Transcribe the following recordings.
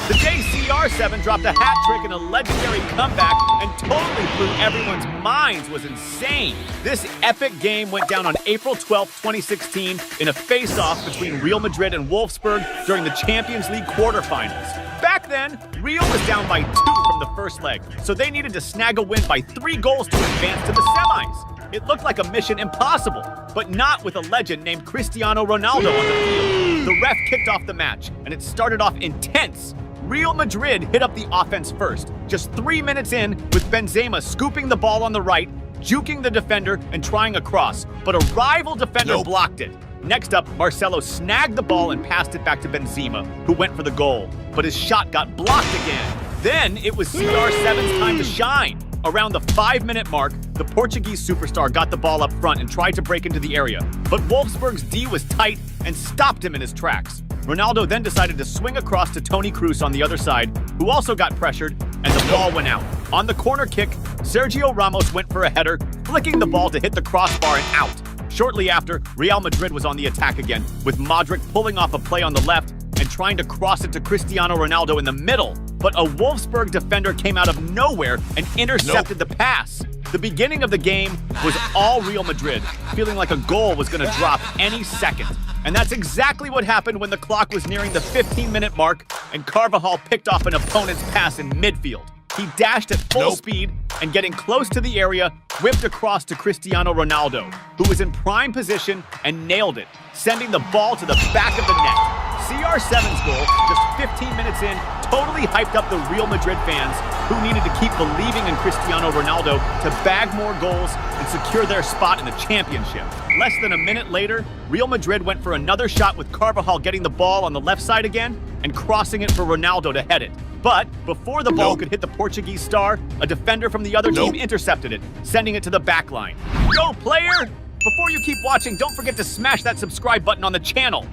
The day CR7 dropped a hat trick in a legendary comeback and totally blew everyone's minds was insane. This epic game went down on April 12, 2016 in a face-off between Real Madrid and Wolfsburg during the Champions League quarterfinals. Back then, Real was down by 2 from the first leg, so they needed to snag a win by 3 goals to advance to the semis. It looked like a mission impossible, but not with a legend named Cristiano Ronaldo on the field. The ref kicked off the match, and it started off intense. Real Madrid hit up the offense first, just 3 minutes in, with Benzema scooping the ball on the right, juking the defender, and trying a cross, but a rival defender blocked it. Next up, Marcelo snagged the ball and passed it back to Benzema, who went for the goal, but his shot got blocked again. Then it was CR7's time to shine. Around the 5-minute mark, the Portuguese superstar got the ball up front and tried to break into the area, but Wolfsburg's D was tight and stopped him in his tracks. Ronaldo then decided to swing across to Toni Kroos on the other side, who also got pressured, and the ball went out. On the corner kick, Sergio Ramos went for a header, flicking the ball to hit the crossbar and out. Shortly after, Real Madrid was on the attack again, with Modric pulling off a play on the left and trying to cross it to Cristiano Ronaldo in the middle. But a Wolfsburg defender came out of nowhere and intercepted the pass. The beginning of the game was all Real Madrid, feeling like a goal was going to drop any second. And that's exactly what happened when the clock was nearing the 15-minute mark and Carvajal picked off an opponent's pass in midfield. He dashed at full speed and, getting close to the area, whipped across to Cristiano Ronaldo, who was in prime position and nailed it, sending the ball to the back of the net. CR7's goal, just 15 minutes in, totally hyped up the Real Madrid fans, who needed to keep believing in Cristiano Ronaldo to bag more goals and secure their spot in the championship. Less than a minute later, Real Madrid went for another shot with Carvajal getting the ball on the left side again and crossing it for Ronaldo to head it. But before the ball could hit the Portuguese star, a defender from the other team intercepted it, sending it to the back line. Go, player! Before you keep watching, don't forget to smash that subscribe button on the channel.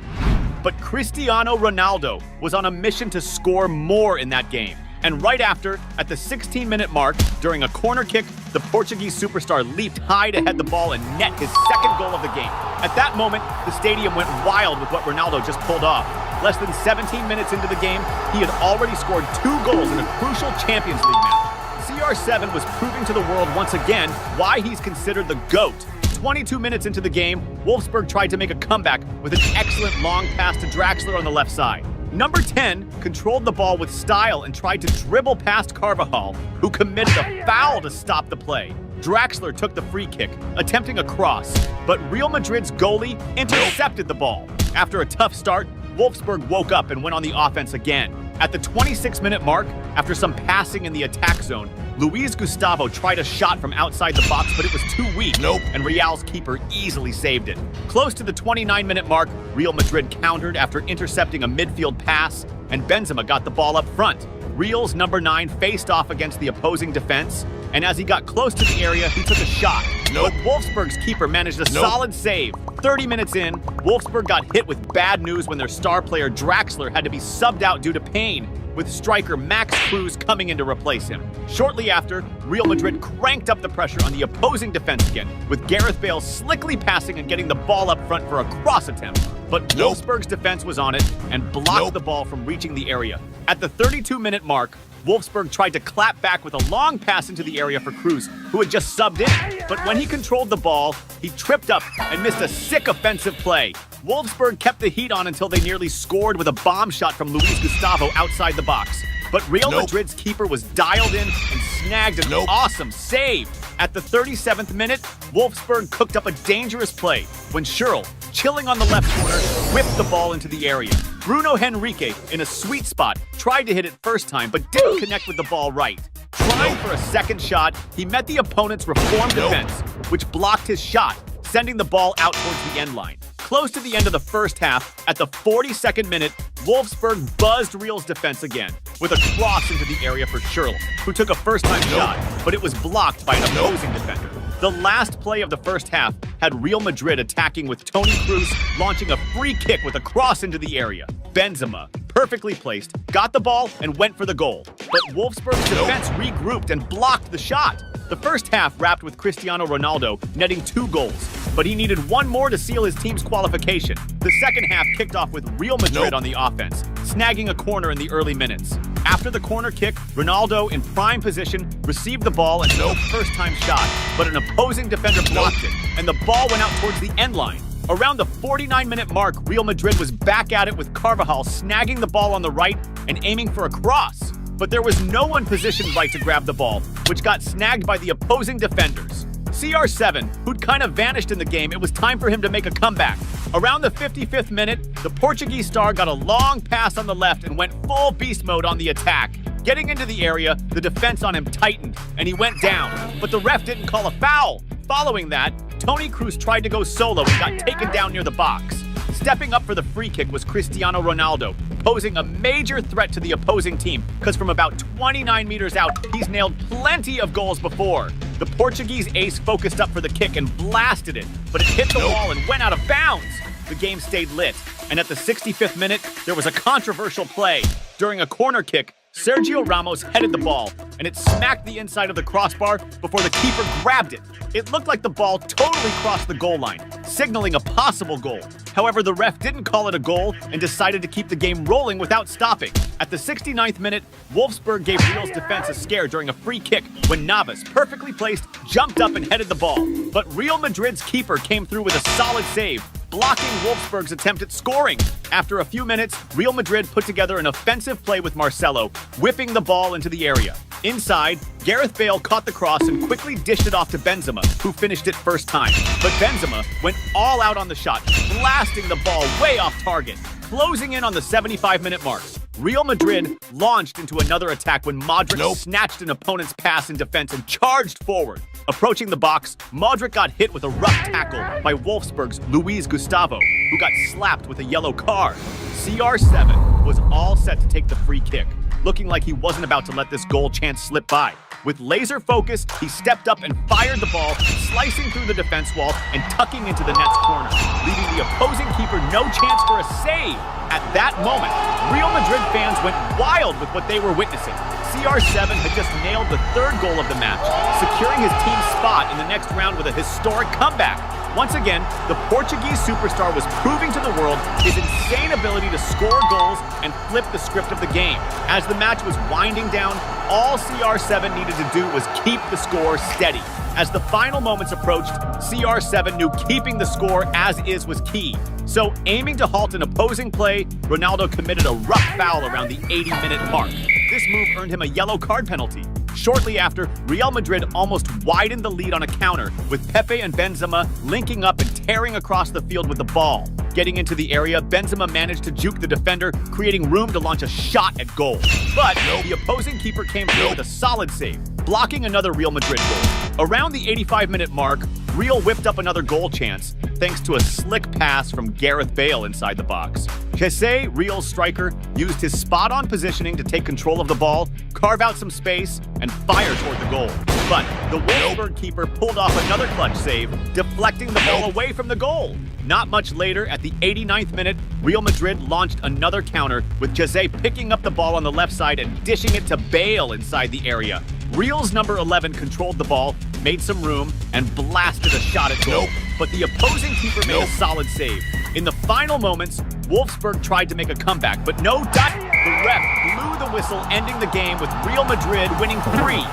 But Cristiano Ronaldo was on a mission to score more in that game. And right after, at the 16-minute mark, during a corner kick, the Portuguese superstar leaped high to head the ball and net his second goal of the game. At that moment, the stadium went wild with what Ronaldo just pulled off. Less than 17 minutes into the game, he had already scored 2 goals in a crucial Champions League match. CR7 was proving to the world once again why he's considered the GOAT. 22 minutes into the game, Wolfsburg tried to make a comeback with an excellent long pass to Draxler on the left side. Number 10 controlled the ball with style and tried to dribble past Carvajal, who committed a foul to stop the play. Draxler took the free kick, attempting a cross, but Real Madrid's goalie intercepted the ball. After a tough start, Wolfsburg woke up and went on the offense again. At the 26-minute mark, after some passing in the attack zone, Luis Gustavo tried a shot from outside the box, but it was too weak, and Real's keeper easily saved it. Close to the 29-minute mark, Real Madrid countered after intercepting a midfield pass, and Benzema got the ball up front. Real's number 9 faced off against the opposing defense, and as he got close to the area, he took a shot. But Wolfsburg's keeper managed a solid save. 30 minutes in, Wolfsburg got hit with bad news when their star player Draxler had to be subbed out due to pain, with striker Max Cruz coming in to replace him. Shortly after, Real Madrid cranked up the pressure on the opposing defense again, with Gareth Bale slickly passing and getting the ball up front for a cross attempt. But Wolfsburg's defense was on it and blocked the ball from reaching the area. At the 32-minute mark, Wolfsburg tried to clap back with a long pass into the area for Cruz, who had just subbed in. But when he controlled the ball, he tripped up and missed a sick offensive play. Wolfsburg kept the heat on until they nearly scored with a bomb shot from Luis Gustavo outside the box. But Real Madrid's keeper was dialed in and snagged an awesome save. At the 37th minute, Wolfsburg cooked up a dangerous play when Schürrle, chilling on the left corner, whipped the ball into the area. Bruno Henrique, in a sweet spot, tried to hit it first time but didn't connect with the ball right. Trying for a second shot, he met the opponent's reformed defense, which blocked his shot, sending the ball out towards the end line. Close to the end of the first half, at the 42nd minute, Wolfsburg buzzed Real's defense again with a cross into the area for Schürrle, who took a first-time shot, but it was blocked by an opposing defender. The last play of the first half had Real Madrid attacking with Toni Kroos launching a free kick with a cross into the area. Benzema, perfectly placed, got the ball and went for the goal. But Wolfsburg's defense regrouped and blocked the shot. The first half wrapped with Cristiano Ronaldo netting 2 goals, but he needed 1 more to seal his team's qualification. The second half kicked off with Real Madrid on the offense, snagging a corner in the early minutes. After the corner kick, Ronaldo, in prime position, received the ball and no first-time shot, but an opposing defender blocked it, and the ball went out towards the end line. Around the 49-minute mark, Real Madrid was back at it with Carvajal snagging the ball on the right and aiming for a cross. But there was no one positioned right to grab the ball, which got snagged by the opposing defenders. CR7, who'd kind of vanished in the game, it was time for him to make a comeback. Around the 55th minute, the Portuguese star got a long pass on the left and went full beast mode on the attack. Getting into the area, the defense on him tightened, and he went down. But the ref didn't call a foul. Following that, Toni Kroos tried to go solo and got taken down near the box. Stepping up for the free kick was Cristiano Ronaldo, posing a major threat to the opposing team because from about 29 meters out, he's nailed plenty of goals before. The Portuguese ace focused up for the kick and blasted it, but it hit the wall and went out of bounds. The game stayed lit, and at the 65th minute, there was a controversial play. During a corner kick, Sergio Ramos headed the ball, and it smacked the inside of the crossbar before the keeper grabbed it. It looked like the ball totally crossed the goal line, signaling a possible goal. However, the ref didn't call it a goal and decided to keep the game rolling without stopping. At the 69th minute, Wolfsburg gave Real's defense a scare during a free kick when Navas, perfectly placed, jumped up and headed the ball. But Real Madrid's keeper came through with a solid save, blocking Wolfsburg's attempt at scoring. After a few minutes, Real Madrid put together an offensive play with Marcelo, whipping the ball into the area. Inside, Gareth Bale caught the cross and quickly dished it off to Benzema, who finished it first time. But Benzema went all out on the shot, blasting the ball way off target. Closing in on the 75-minute mark, Real Madrid launched into another attack when Modric snatched an opponent's pass in defense and charged forward. Approaching the box, Modric got hit with a rough tackle by Wolfsburg's Luis Gustavo, who got slapped with a yellow card. CR7 was all set to take the free kick, looking like he wasn't about to let this goal chance slip by. With laser focus, he stepped up and fired the ball, slicing through the defense wall and tucking into the net's corner, leaving the opposing keeper no chance for a save. At that moment, Real Madrid fans went wild with what they were witnessing. CR7 had just nailed the 3rd goal of the match, securing his team's spot in the next round with a historic comeback. Once again, the Portuguese superstar was proving to the world his insane ability to score goals and flip the script of the game. As the match was winding down, all CR7 needed to do was keep the score steady. As the final moments approached, CR7 knew keeping the score as is was key. So, aiming to halt an opposing play, Ronaldo committed a rough foul around the 80-minute mark. This move earned him a yellow card penalty. Shortly after, Real Madrid almost widened the lead on a counter, with Pepe and Benzema linking up and tearing across the field with the ball. Getting into the area, Benzema managed to juke the defender, creating room to launch a shot at goal. But the opposing keeper came through with a solid save, blocking another Real Madrid goal. Around the 85-minute mark, Real whipped up another goal chance, thanks to a slick pass from Gareth Bale inside the box. Jesse, Real's striker, used his spot-on positioning to take control of the ball, carve out some space, and fire toward the goal. But the Wolfsburg keeper pulled off another clutch save, deflecting the ball away from the goal. Not much later, at the 89th minute, Real Madrid launched another counter, with Jesse picking up the ball on the left side and dishing it to Bale inside the area. Real's number 11 controlled the ball, made some room, and blasted a shot at goal. But the opposing keeper made a solid save. In the final moments, Wolfsburg tried to make a comeback, but no dot. The ref blew the whistle, ending the game with Real Madrid winning 3-0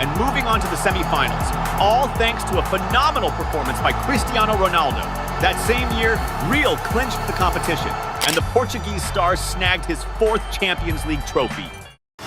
and moving on to the semifinals, all thanks to a phenomenal performance by Cristiano Ronaldo. That same year, Real clinched the competition, and the Portuguese star snagged his 4th Champions League trophy.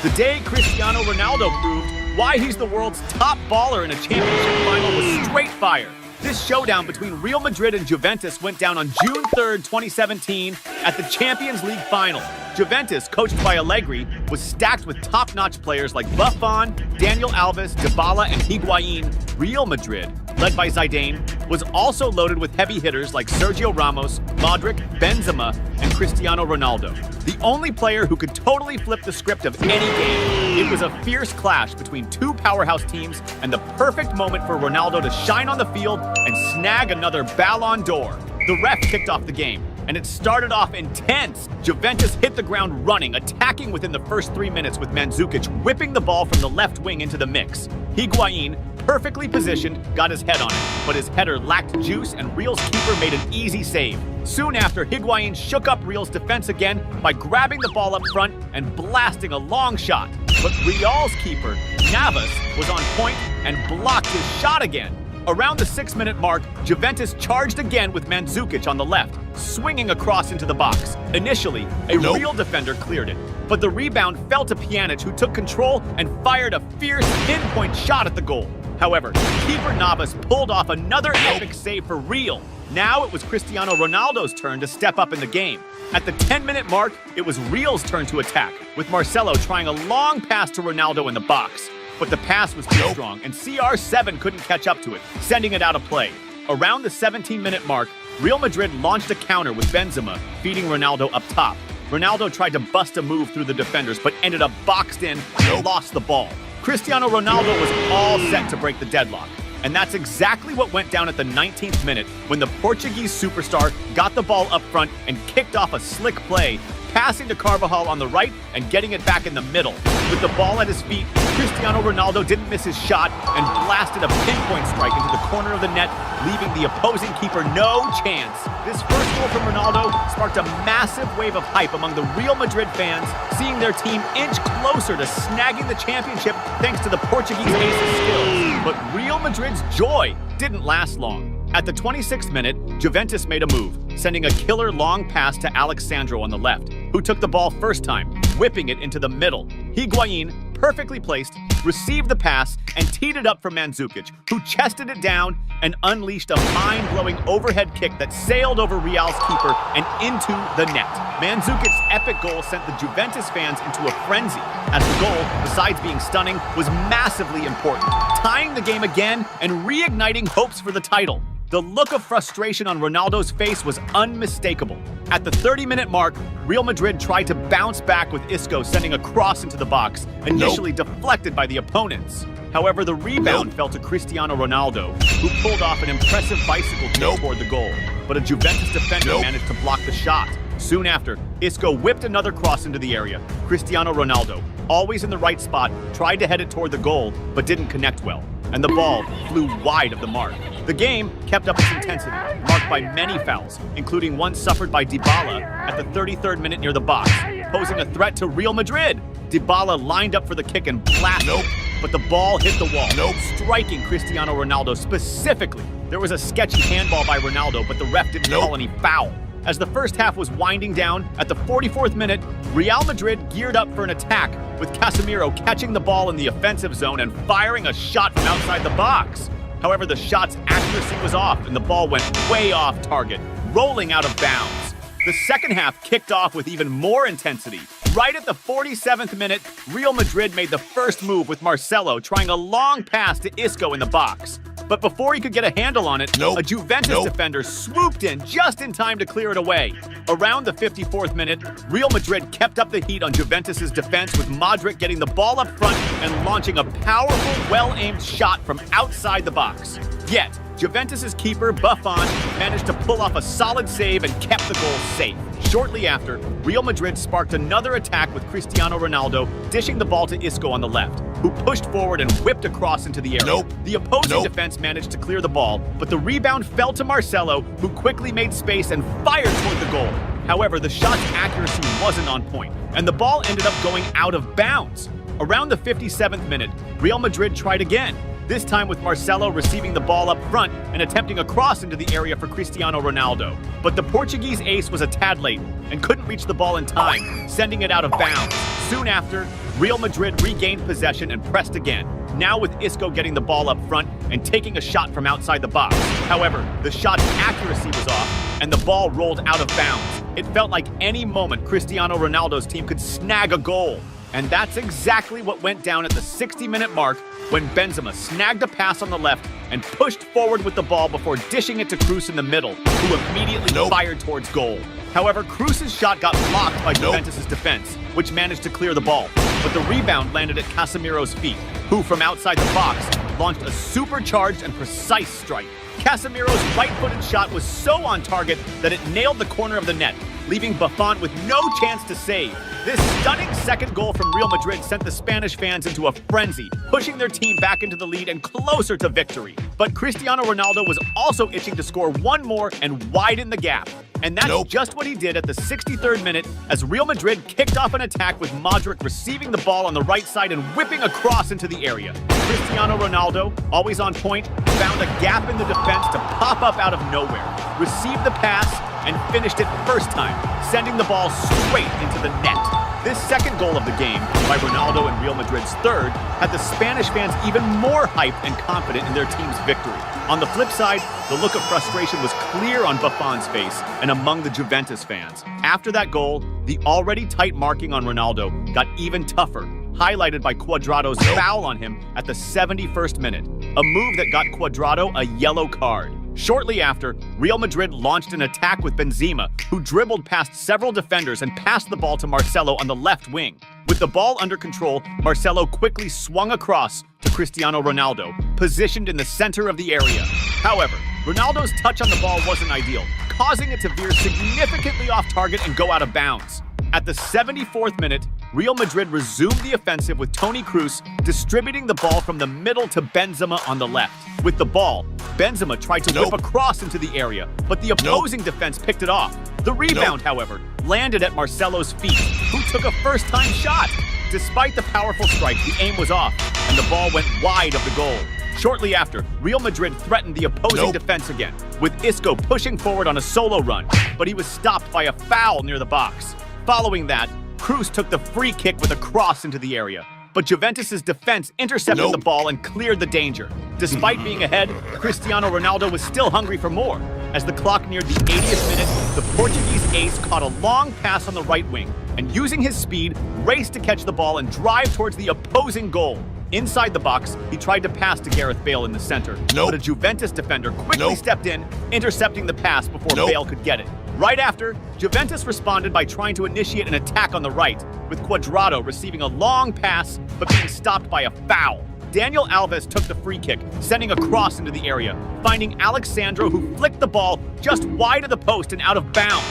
The day Cristiano Ronaldo proved why he's the world's top baller in a championship final was straight fire. This showdown between Real Madrid and Juventus went down on June 3rd, 2017 at the Champions League final. Juventus, coached by Allegri, was stacked with top-notch players like Buffon, Daniel Alves, Dybala, and Higuain. Real Madrid, led by Zidane, was also loaded with heavy hitters like Sergio Ramos, Modric, Benzema, and Cristiano Ronaldo. The only player who could totally flip the script of any game. It was a fierce clash between two powerhouse teams and the perfect moment for Ronaldo to shine on the field and snag another Ballon d'Or. The ref kicked off the game, and it started off intense. Juventus hit the ground running, attacking within the first 3 minutes with Mandzukic whipping the ball from the left wing into the mix. Higuain, perfectly positioned, got his head on it, but his header lacked juice and Real's keeper made an easy save. Soon after, Higuain shook up Real's defense again by grabbing the ball up front and blasting a long shot. But Real's keeper, Navas, was on point and blocked his shot again. Around the 6-minute mark, Juventus charged again with Mandzukic on the left, swinging across into the box. Initially, a Real defender cleared it, but the rebound fell to Pjanic, who took control and fired a fierce pinpoint shot at the goal. However, keeper Navas pulled off another epic save for Real. Now it was Cristiano Ronaldo's turn to step up in the game. At the 10-minute mark, it was Real's turn to attack, with Marcelo trying a long pass to Ronaldo in the box. But the pass was too strong, and CR7 couldn't catch up to it, sending it out of play. Around the 17-minute mark, Real Madrid launched a counter with Benzema, feeding Ronaldo up top. Ronaldo tried to bust a move through the defenders, but ended up boxed in and lost the ball. Cristiano Ronaldo was all set to break the deadlock. And that's exactly what went down at the 19th minute when the Portuguese superstar got the ball up front and kicked off a slick play, passing to Carvajal on the right and getting it back in the middle. With the ball at his feet, Cristiano Ronaldo didn't miss his shot and blasted a pinpoint strike into the corner of the net, leaving the opposing keeper no chance. This first goal from Ronaldo sparked a massive wave of hype among the Real Madrid fans, seeing their team inch closer to snagging the championship thanks to the Portuguese ace's skills. But Real Madrid's joy didn't last long. At the 26th minute, Juventus made a move, sending a killer long pass to Alexandro on the left, who took the ball first time, whipping it into the middle. Higuain, perfectly placed, received the pass and teed it up for Mandzukic, who chested it down and unleashed a mind-blowing overhead kick that sailed over Real's keeper and into the net. Mandzukic's epic goal sent the Juventus fans into a frenzy, as the goal, besides being stunning, was massively important, tying the game again and reigniting hopes for the title. The look of frustration on Ronaldo's face was unmistakable. At the 30-minute mark, Real Madrid tried to bounce back with Isco sending a cross into the box, initially deflected by the opponents. However, the rebound fell to Cristiano Ronaldo, who pulled off an impressive bicycle kick toward the goal, but a Juventus defender managed to block the shot. Soon after, Isco whipped another cross into the area. Cristiano Ronaldo, always in the right spot, tried to head it toward the goal, but didn't connect well, and the ball flew wide of the mark. The game kept up its intensity, marked by many fouls, including one suffered by Dybala at the 33rd minute near the box, posing a threat to Real Madrid. Dybala lined up for the kick and blasted, but the ball hit the wall, striking Cristiano Ronaldo specifically. There was a sketchy handball by Ronaldo, but the ref didn't call any foul. As the first half was winding down, at the 44th minute, Real Madrid geared up for an attack, with Casemiro catching the ball in the offensive zone and firing a shot from outside the box. However, the shot's accuracy was off and the ball went way off target, rolling out of bounds. The second half kicked off with even more intensity. Right at the 47th minute, Real Madrid made the first move with Marcelo trying a long pass to Isco in the box. But before he could get a handle on it, a Juventus defender swooped in just in time to clear it away. Around the 54th minute, Real Madrid kept up the heat on Juventus' defense, with Modric getting the ball up front and launching a powerful, well-aimed shot from outside the box. Yet, Juventus' keeper, Buffon, managed to pull off a solid save and kept the goal safe. Shortly after, Real Madrid sparked another attack with Cristiano Ronaldo dishing the ball to Isco on the left, who pushed forward and whipped across into the area. The opposing defense managed to clear the ball, but the rebound fell to Marcelo, who quickly made space and fired toward the goal. However, the shot's accuracy wasn't on point, and the ball ended up going out of bounds. Around the 57th minute, Real Madrid tried again, this time with Marcelo receiving the ball up front and attempting a cross into the area for Cristiano Ronaldo. But the Portuguese ace was a tad late and couldn't reach the ball in time, sending it out of bounds. Soon after, Real Madrid regained possession and pressed again, now with Isco getting the ball up front and taking a shot from outside the box. However, the shot's accuracy was off and the ball rolled out of bounds. It felt like any moment Cristiano Ronaldo's team could snag a goal. And that's exactly what went down at the 60-minute mark when Benzema snagged a pass on the left and pushed forward with the ball before dishing it to Kroos in the middle, who immediately fired towards goal. However, Kroos' shot got blocked by Juventus' defense, which managed to clear the ball, but the rebound landed at Casemiro's feet, who from outside the box launched a supercharged and precise strike. Casemiro's right-footed shot was so on target that it nailed the corner of the net, leaving Buffon with no chance to save. This stunning second goal from Real Madrid sent the Spanish fans into a frenzy, pushing their team back into the lead and closer to victory. But Cristiano Ronaldo was also itching to score one more and widen the gap. And that's just what he did at the 63rd minute as Real Madrid kicked off an attack with Modric receiving the ball on the right side and whipping across into the area. Cristiano Ronaldo, always on point, found a gap in the defense to pop up out of nowhere, received the pass, and finished it first time, sending the ball straight into the net. This second goal of the game, by Ronaldo and Real Madrid's third, had the Spanish fans even more hyped and confident in their team's victory. On the flip side, the look of frustration was clear on Buffon's face and among the Juventus fans. After that goal, the already tight marking on Ronaldo got even tougher, highlighted by Cuadrado's foul on him at the 71st minute, a move that got Cuadrado a yellow card. Shortly after, Real Madrid launched an attack with Benzema, who dribbled past several defenders and passed the ball to Marcelo on the left wing. With the ball under control, Marcelo quickly swung across to Cristiano Ronaldo, positioned in the center of the area. However, Ronaldo's touch on the ball wasn't ideal, causing it to veer significantly off target and go out of bounds. At the 74th minute, Real Madrid resumed the offensive with Toni Kroos distributing the ball from the middle to Benzema on the left. With the ball, Benzema tried to whip across into the area, but the opposing defense picked it off. The rebound, however, landed at Marcelo's feet, who took a first-time shot. Despite the powerful strike, the aim was off, and the ball went wide of the goal. Shortly after, Real Madrid threatened the opposing defense again, with Isco pushing forward on a solo run, but he was stopped by a foul near the box. Following that, Kroos took the free kick with a cross into the area, but Juventus' defense intercepted the ball and cleared the danger. Despite being ahead, Cristiano Ronaldo was still hungry for more. As the clock neared the 80th minute, the Portuguese ace caught a long pass on the right wing and, using his speed, raced to catch the ball and drive towards the opposing goal. Inside the box, he tried to pass to Gareth Bale in the center, but a Juventus defender quickly stepped in, intercepting the pass before Bale could get it. Right after, Juventus responded by trying to initiate an attack on the right, with Cuadrado receiving a long pass but being stopped by a foul. Daniel Alves took the free kick, sending a cross into the area, finding Alexandro, who flicked the ball just wide of the post and out of bounds.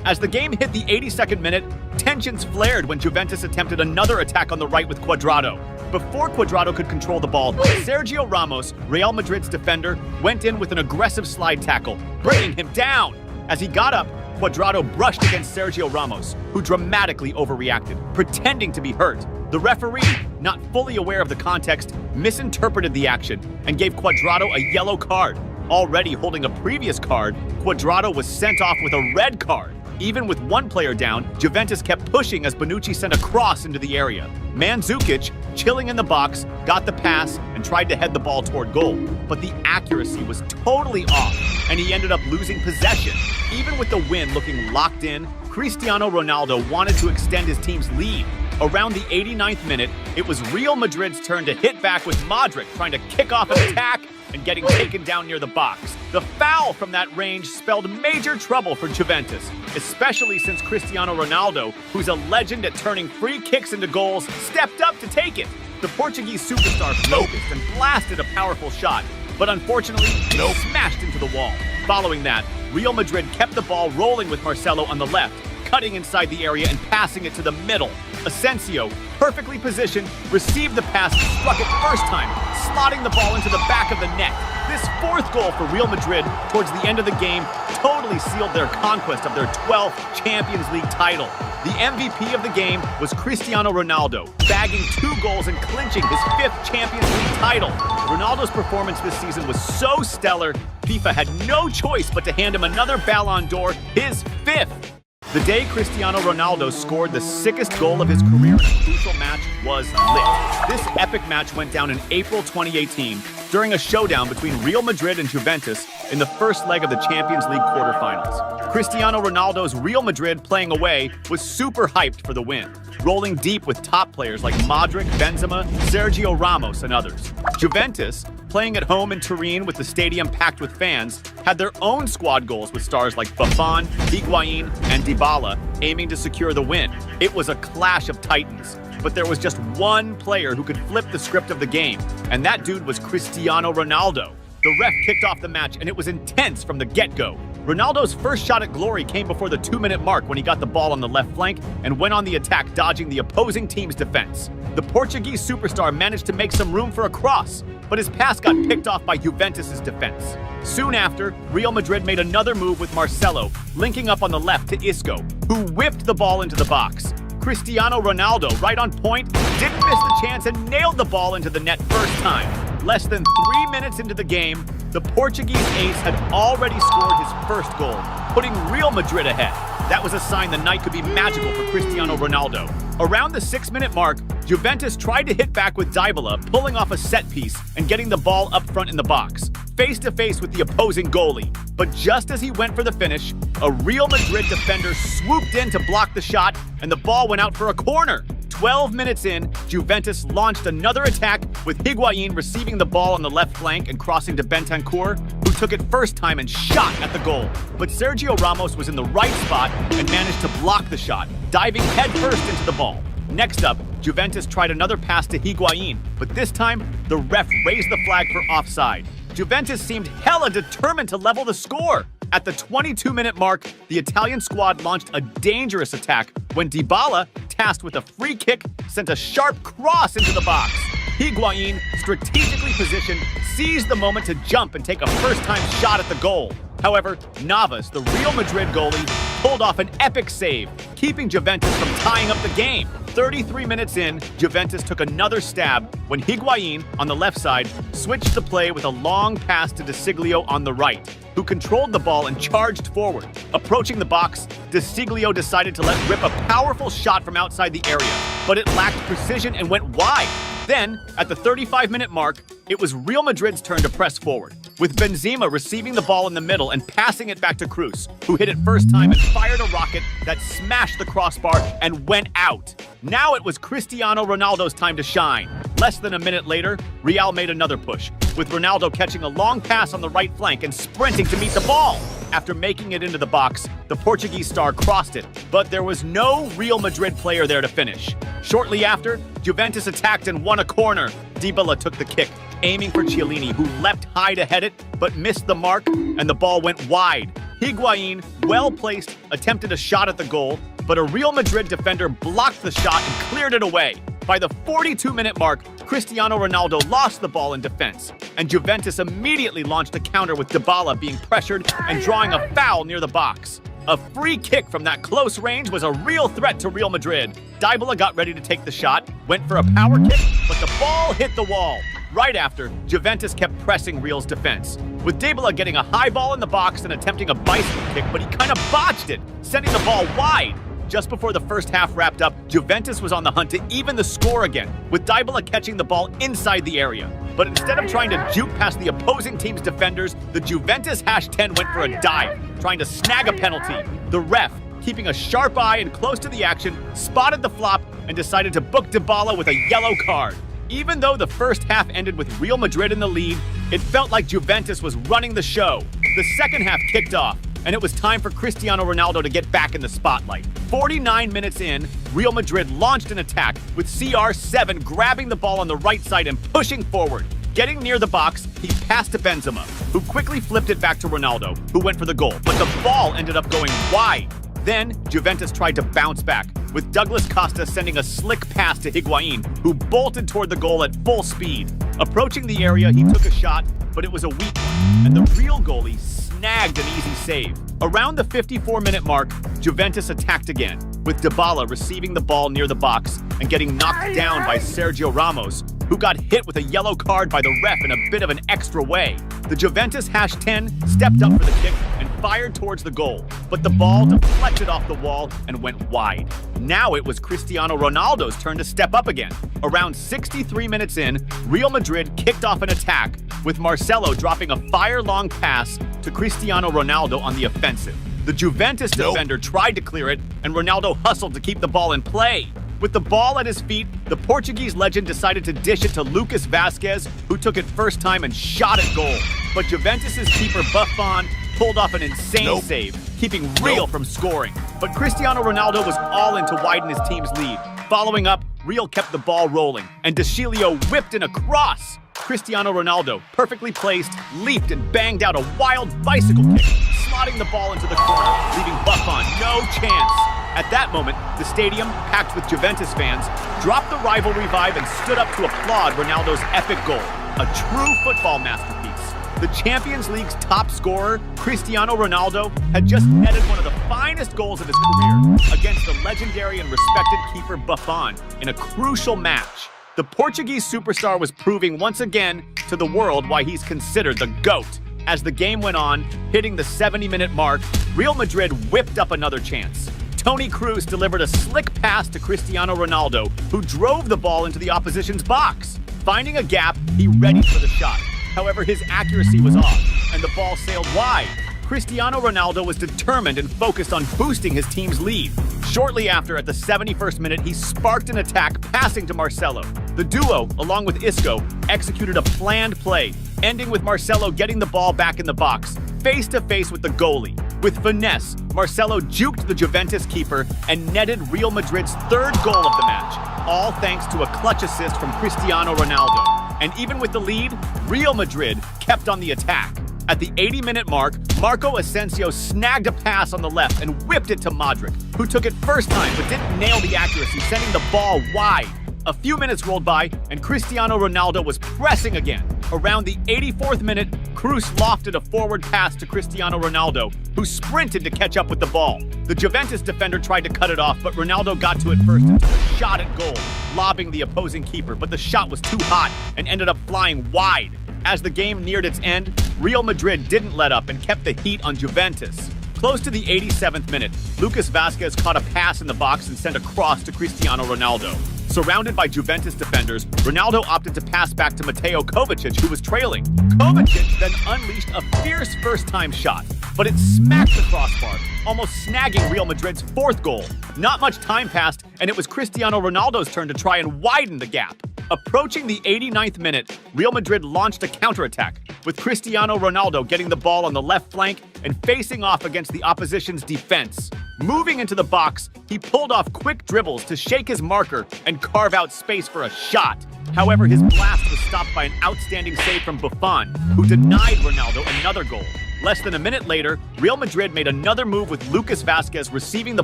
As the game hit the 82nd minute, tensions flared when Juventus attempted another attack on the right with Cuadrado. Before Cuadrado could control the ball, Sergio Ramos, Real Madrid's defender, went in with an aggressive slide tackle, bringing him down. As he got up, Cuadrado brushed against Sergio Ramos, who dramatically overreacted, pretending to be hurt. The referee, not fully aware of the context, misinterpreted the action and gave Cuadrado a yellow card. Already holding a previous card, Cuadrado was sent off with a red card. Even with one player down, Juventus kept pushing as Bonucci sent a cross into the area. Mandzukic, chilling in the box, got the pass and tried to head the ball toward goal, but the accuracy was totally off, and he ended up losing possession. Even with the win looking locked in, Cristiano Ronaldo wanted to extend his team's lead. Around the 89th minute, it was Real Madrid's turn to hit back with Modric trying to kick off an attack and getting taken down near the box. The foul from that range spelled major trouble for Juventus, especially since Cristiano Ronaldo, who's a legend at turning free kicks into goals, stepped up to take it. The Portuguese superstar focused and blasted a powerful shot, but unfortunately, it smashed into the wall. Following that, Real Madrid kept the ball rolling with Marcelo on the left, cutting inside the area and passing it to the middle. Asensio, perfectly positioned, received the pass and struck it first time, slotting the ball into the back of the net. This fourth goal for Real Madrid towards the end of the game totally sealed their conquest of their 12th Champions League title. The MVP of the game was Cristiano Ronaldo, bagging 2 goals and clinching his 5th Champions League title. Ronaldo's performance this season was so stellar, FIFA had no choice but to hand him another Ballon d'Or, his 5th. The day Cristiano Ronaldo scored the sickest goal of his career in a crucial match was lit. This epic match went down in April 2018 during a showdown between Real Madrid and Juventus in the first leg of the Champions League quarterfinals. Cristiano Ronaldo's Real Madrid playing away was super hyped for the win, rolling deep with top players like Modric, Benzema, Sergio Ramos, and others. Juventus, playing at home in Turin with the stadium packed with fans, had their own squad goals with stars like Buffon, Higuain, and Dybala aiming to secure the win. It was a clash of titans, but there was just one player who could flip the script of the game, and that dude was Cristiano Ronaldo. The ref kicked off the match, and it was intense from the get-go. Ronaldo's first shot at glory came before the 2-minute mark when he got the ball on the left flank and went on the attack, dodging the opposing team's defense. The Portuguese superstar managed to make some room for a cross, but his pass got picked off by Juventus' defense. Soon after, Real Madrid made another move with Marcelo, linking up on the left to Isco, who whipped the ball into the box. Cristiano Ronaldo, right on point, didn't miss the chance and nailed the ball into the net first time. Less than 3 minutes into the game, the Portuguese ace had already scored his first goal, putting Real Madrid ahead. That was a sign the night could be magical for Cristiano Ronaldo. Around the 6-minute mark, Juventus tried to hit back with Dybala, pulling off a set piece and getting the ball up front in the box, face to face with the opposing goalie. But just as he went for the finish, a Real Madrid defender swooped in to block the shot, and the ball went out for a corner. 12 minutes in, Juventus launched another attack with Higuain receiving the ball on the left flank and crossing to Bentancur, who took it first time and shot at the goal. But Sergio Ramos was in the right spot and managed to block the shot, diving headfirst into the ball. Next up, Juventus tried another pass to Higuain, but this time, the ref raised the flag for offside. Juventus seemed hella determined to level the score. At the 22-minute mark, the Italian squad launched a dangerous attack when Dybala, tasked with a free kick, sent a sharp cross into the box. Higuain, strategically positioned, seized the moment to jump and take a first-time shot at the goal. However, Navas, the Real Madrid goalie, pulled off an epic save, keeping Juventus from tying up the game. 33 minutes in, Juventus took another stab when Higuain, on the left side, switched the play with a long pass to De Siglio on the right, who controlled the ball and charged forward. Approaching the box, De Siglio decided to let rip a powerful shot from outside the area, but it lacked precision and went wide. Then, at the 35-minute mark, it was Real Madrid's turn to press forward, with Benzema receiving the ball in the middle and passing it back to Cruz, who hit it first time and fired a rocket that smashed the crossbar and went out. Now it was Cristiano Ronaldo's time to shine. Less than a minute later, Real made another push, with Ronaldo catching a long pass on the right flank and sprinting to meet the ball. After making it into the box, the Portuguese star crossed it, but there was no Real Madrid player there to finish. Shortly after, Juventus attacked and won a corner. Dybala took the kick, aiming for Chiellini, who leapt high to head it, but missed the mark, and the ball went wide. Higuain, well-placed, attempted a shot at the goal, but a Real Madrid defender blocked the shot and cleared it away. By the 42-minute mark, Cristiano Ronaldo lost the ball in defense, and Juventus immediately launched a counter with Dybala being pressured and drawing a foul near the box. A free kick from that close range was a real threat to Real Madrid. Dybala got ready to take the shot, went for a power kick, but the ball hit the wall. Right after, Juventus kept pressing Real's defense, with Dybala getting a high ball in the box and attempting a bicycle kick, but he kind of botched it, sending the ball wide. Just before the first half wrapped up, Juventus was on the hunt to even the score again, with Dybala catching the ball inside the area. But instead of trying to juke past the opposing team's defenders, the Juventus #10 went for a dive, trying to snag a penalty. The ref, keeping a sharp eye and close to the action, spotted the flop and decided to book Dybala with a yellow card. Even though the first half ended with Real Madrid in the lead, it felt like Juventus was running the show. The second half kicked off, and it was time for Cristiano Ronaldo to get back in the spotlight. 49 minutes in, Real Madrid launched an attack, with CR7 grabbing the ball on the right side and pushing forward. Getting near the box, he passed to Benzema, who quickly flipped it back to Ronaldo, who went for the goal, but the ball ended up going wide. Then, Juventus tried to bounce back, with Douglas Costa sending a slick pass to Higuain, who bolted toward the goal at full speed. Approaching the area, he took a shot, but it was a weak one, and the Real goalie snagged an easy save. Around the 54-minute mark, Juventus attacked again, with Dybala receiving the ball near the box and getting knocked down by Sergio Ramos, who got hit with a yellow card by the ref in a bit of an extra way. The Juventus #10 stepped up for the kick and fired towards the goal, but the ball deflected off the wall and went wide. Now it was Cristiano Ronaldo's turn to step up again. Around 63 minutes in, Real Madrid kicked off an attack, with Marcelo dropping a fire-long pass to Cristiano Ronaldo on the offensive. The Juventus defender tried to clear it, and Ronaldo hustled to keep the ball in play. With the ball at his feet, the Portuguese legend decided to dish it to Lucas Vazquez, who took it first time and shot at goal. But Juventus' keeper Buffon pulled off an insane save, keeping Real from scoring. But Cristiano Ronaldo was all in to widen his team's lead. Following up, Real kept the ball rolling, and De Siglio whipped in a cross. Cristiano Ronaldo, perfectly placed, leaped and banged out a wild bicycle kick, slotting the ball into the corner, leaving Buffon no chance. At that moment, the stadium, packed with Juventus fans, dropped the rivalry vibe and stood up to applaud Ronaldo's epic goal, a true football masterpiece. The Champions League's top scorer, Cristiano Ronaldo, had just netted one of the finest goals of his career against the legendary and respected keeper Buffon in a crucial match. The Portuguese superstar was proving once again to the world why he's considered the GOAT. As the game went on, hitting the 70-minute mark, Real Madrid whipped up another chance. Toni Kroos delivered a slick pass to Cristiano Ronaldo, who drove the ball into the opposition's box. Finding a gap, he readied for the shot. However, his accuracy was off, and the ball sailed wide. Cristiano Ronaldo was determined and focused on boosting his team's lead. Shortly after, at the 71st minute, he sparked an attack, passing to Marcelo. The duo, along with Isco, executed a planned play, ending with Marcelo getting the ball back in the box, face-to-face with the goalie. With finesse, Marcelo juked the Juventus keeper and netted Real Madrid's third goal of the match, all thanks to a clutch assist from Cristiano Ronaldo. And even with the lead, Real Madrid kept on the attack. At the 80-minute mark, Marco Asensio snagged a pass on the left and whipped it to Modric, who took it first time but didn't nail the accuracy, sending the ball wide. A few minutes rolled by, and Cristiano Ronaldo was pressing again. Around the 84th minute, Kroos lofted a forward pass to Cristiano Ronaldo, who sprinted to catch up with the ball. The Juventus defender tried to cut it off, but Ronaldo got to it first and took a shot at goal, lobbing the opposing keeper, but the shot was too hot and ended up flying wide. As the game neared its end, Real Madrid didn't let up and kept the heat on Juventus. Close to the 87th minute, Lucas Vazquez caught a pass in the box and sent a cross to Cristiano Ronaldo. Surrounded by Juventus defenders, Ronaldo opted to pass back to Mateo Kovacic, who was trailing. Kovacic then unleashed a fierce first-time shot, but it smacked the crossbar, almost snagging Real Madrid's fourth goal. Not much time passed, and it was Cristiano Ronaldo's turn to try and widen the gap. Approaching the 89th minute, Real Madrid launched a counterattack, with Cristiano Ronaldo getting the ball on the left flank and facing off against the opposition's defense. Moving into the box, he pulled off quick dribbles to shake his marker and carve out space for a shot. However, his blast was stopped by an outstanding save from Buffon, who denied Ronaldo another goal. Less than a minute later, Real Madrid made another move with Lucas Vazquez receiving the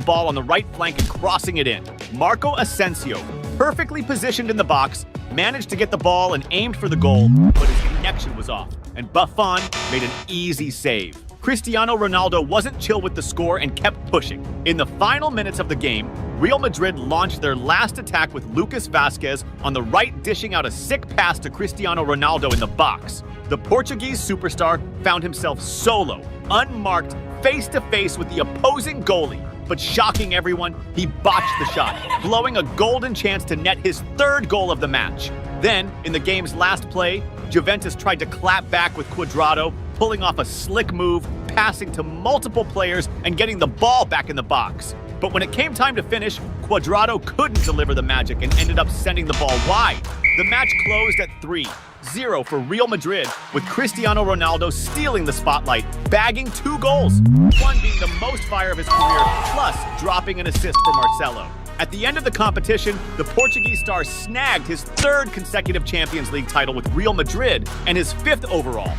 ball on the right flank and crossing it in. Marco Asensio, perfectly positioned in the box, managed to get the ball and aimed for the goal, but his connection was off, and Buffon made an easy save. Cristiano Ronaldo wasn't chill with the score and kept pushing. In the final minutes of the game, Real Madrid launched their last attack with Lucas Vazquez on the right, dishing out a sick pass to Cristiano Ronaldo in the box. The Portuguese superstar found himself solo, unmarked, face-to-face with the opposing goalie. But shocking everyone, he botched the shot, blowing a golden chance to net his third goal of the match. Then, in the game's last play, Juventus tried to clap back with Cuadrado, pulling off a slick move, passing to multiple players, and getting the ball back in the box. But when it came time to finish, Cuadrado couldn't deliver the magic and ended up sending the ball wide. The match closed at 3-0 for Real Madrid, with Cristiano Ronaldo stealing the spotlight, bagging 2 goals, one being the most fire of his career, plus dropping an assist for Marcelo. At the end of the competition, the Portuguese star snagged his 3rd consecutive Champions League title with Real Madrid and his 5th overall.